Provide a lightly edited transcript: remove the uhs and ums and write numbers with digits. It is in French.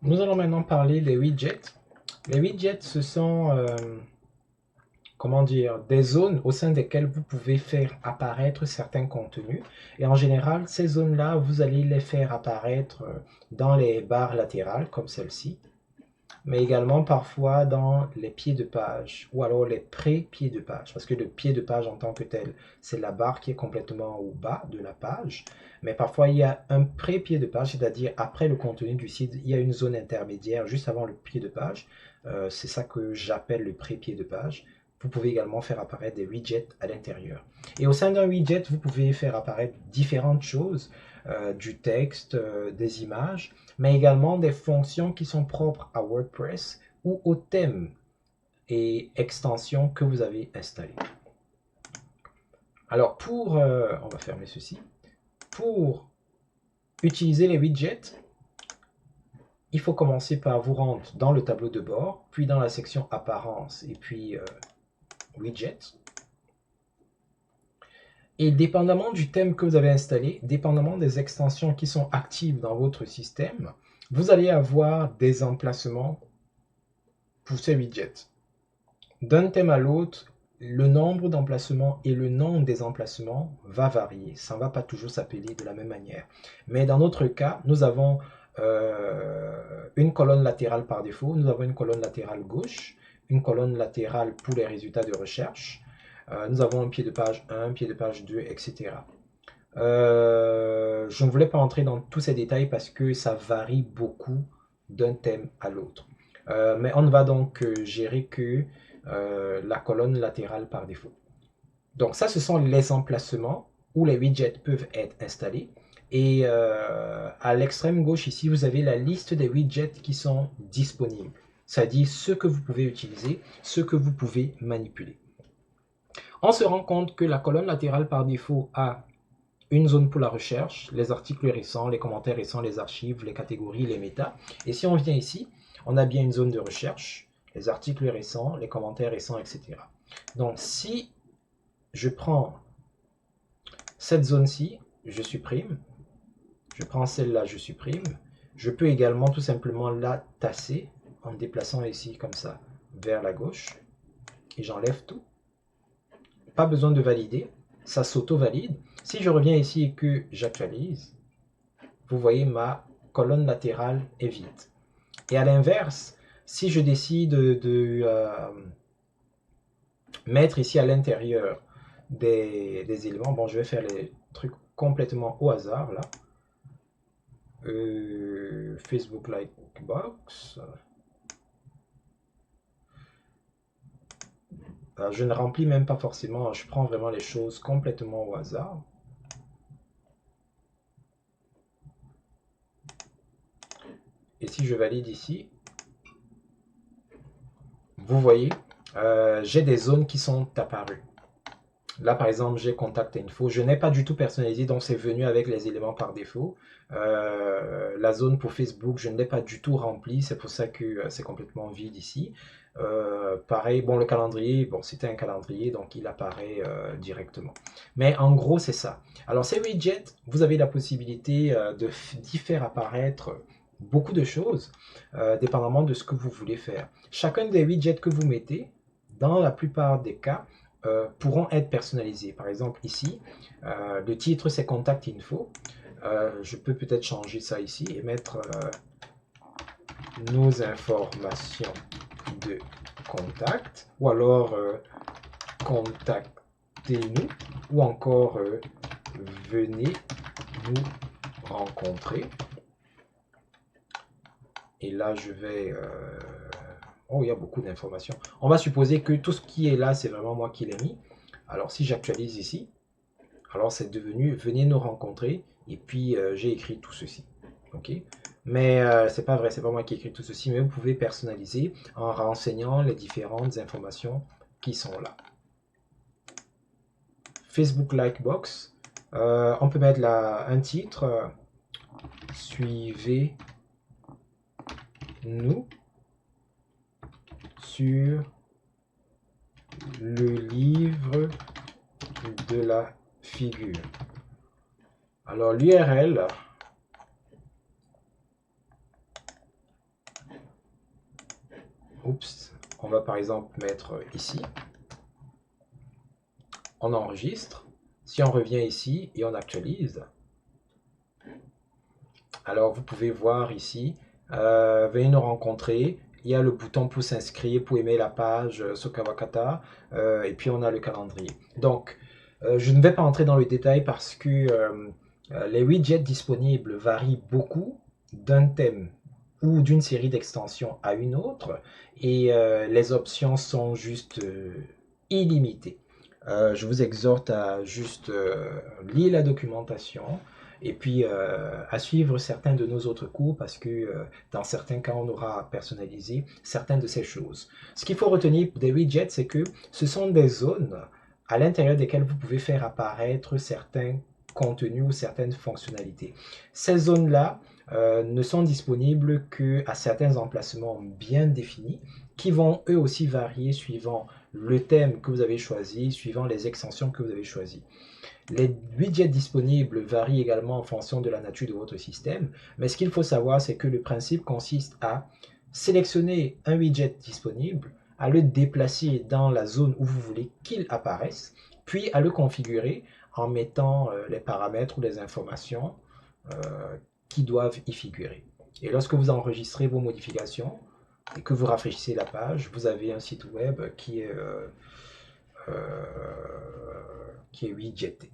Nous allons maintenant parler des widgets. Les widgets, ce sont comment dire, des zones au sein desquelles vous pouvez faire apparaître certains contenus. Et en général, ces zones-là, vous allez les faire apparaître dans les barres latérales, comme celle-ci, mais également parfois dans les pieds de page, ou alors les pré-pieds de page, parce que le pied de page en tant que tel, c'est la barre qui est complètement au bas de la page, mais parfois il y a un pré-pied de page, c'est-à-dire après le contenu du site, il y a une zone intermédiaire juste avant le pied de page, c'est ça que j'appelle le pré-pied de page. Vous pouvez également faire apparaître des widgets à l'intérieur. Et au sein d'un widget, vous pouvez faire apparaître différentes choses, du texte, des images, mais également des fonctions qui sont propres à WordPress ou aux thèmes et extensions que vous avez installés. Alors on va fermer ceci. Pour utiliser les widgets, il faut commencer par vous rendre dans le tableau de bord, puis dans la section apparence et puis widgets. Et dépendamment du thème que vous avez installé, dépendamment des extensions qui sont actives dans votre système, vous allez avoir des emplacements pour ces widgets. D'un thème à l'autre, le nombre d'emplacements et le nom des emplacements va varier. Ça ne va pas toujours s'appeler de la même manière. Mais dans notre cas, nous avons une colonne latérale par défaut. Nous avons une colonne latérale gauche, une colonne latérale pour les résultats de recherche. Nous avons un pied de page 1, un pied de page 2, etc. Je ne voulais pas entrer dans tous ces détails parce que ça varie beaucoup d'un thème à l'autre. Mais on ne va donc gérer que la colonne latérale par défaut. Donc ça, ce sont les emplacements où les widgets peuvent être installés. Et à l'extrême gauche ici, vous avez la liste des widgets qui sont disponibles. C'est-à-dire ceux que vous pouvez utiliser, ceux que vous pouvez manipuler. On se rend compte que la colonne latérale par défaut a une zone pour la recherche, les articles récents, les commentaires récents, les archives, les catégories, les méta. Et si on vient ici, on a bien une zone de recherche, les articles récents, les commentaires récents, etc. Donc si je prends cette zone-ci, je supprime. Je prends celle-là, je supprime. Je peux également tout simplement la tasser en déplaçant ici comme ça vers la gauche. Et j'enlève tout. Pas besoin de valider, ça s'auto-valide. Si je reviens ici et que j'actualise, vous voyez ma colonne latérale est vide. Et à l'inverse, si je décide de mettre ici à l'intérieur des éléments, bon, je vais faire les trucs complètement au hasard là. Facebook Likebox. Je ne remplis même pas forcément, je prends vraiment les choses complètement au hasard. Et si je valide ici, vous voyez, j'ai des zones qui sont apparues. Là, par exemple, j'ai Contact Info. Je n'ai pas du tout personnalisé, donc c'est venu avec les éléments par défaut. La zone pour Facebook, je ne l'ai pas du tout remplie. C'est pour ça que c'est complètement vide ici. Pareil, bon, le calendrier, bon, c'était un calendrier, donc il apparaît directement. Mais en gros, c'est ça. Alors, ces widgets, vous avez la possibilité d'y faire apparaître beaucoup de choses, dépendamment de ce que vous voulez faire. Chacun des widgets que vous mettez, dans la plupart des cas, pourront être personnalisés. Par exemple, ici, le titre, c'est Contact Info. Je peux peut-être changer ça ici et mettre nos informations de contact, ou alors contactez-nous, ou encore venez nous rencontrer. Et là, je vais... oh, il y a beaucoup d'informations. On va supposer que tout ce qui est là, c'est vraiment moi qui l'ai mis. Alors, si j'actualise ici, alors c'est devenu « Venez nous rencontrer » et puis j'ai écrit tout ceci. Ok. Mais c'est pas vrai, c'est pas moi qui ai écrit tout ceci, mais vous pouvez personnaliser en renseignant les différentes informations qui sont là. Facebook Likebox, on peut mettre là un titre, suivez-nous sur le livre de la figure. Alors l'URL, on va par exemple mettre ici. On enregistre. Si on revient ici et on actualise, alors vous pouvez voir ici, veuillez nous rencontrer. Il y a le bouton pour s'inscrire, pour aimer la page sur Kawakata, et puis on a le calendrier. Donc, je ne vais pas entrer dans le détail parce que les widgets disponibles varient beaucoup d'un thème ou d'une série d'extensions à une autre, et les options sont juste illimitées. Je vous exhorte à juste lire la documentation et puis à suivre certains de nos autres cours parce que dans certains cas, on aura personnalisé certaines de ces choses. Ce qu'il faut retenir des widgets, c'est que ce sont des zones à l'intérieur desquelles vous pouvez faire apparaître certains contenus ou certaines fonctionnalités. Ces zones-là ne sont disponibles qu'à certains emplacements bien définis qui vont eux aussi varier suivant le thème que vous avez choisi, suivant les extensions que vous avez choisies. Les widgets disponibles varient également en fonction de la nature de votre système, mais ce qu'il faut savoir, c'est que le principe consiste à sélectionner un widget disponible, à le déplacer dans la zone où vous voulez qu'il apparaisse, puis à le configurer en mettant les paramètres ou les informations qui doivent y figurer. Et lorsque vous enregistrez vos modifications et que vous rafraîchissez la page, vous avez un site web qui est widgeté.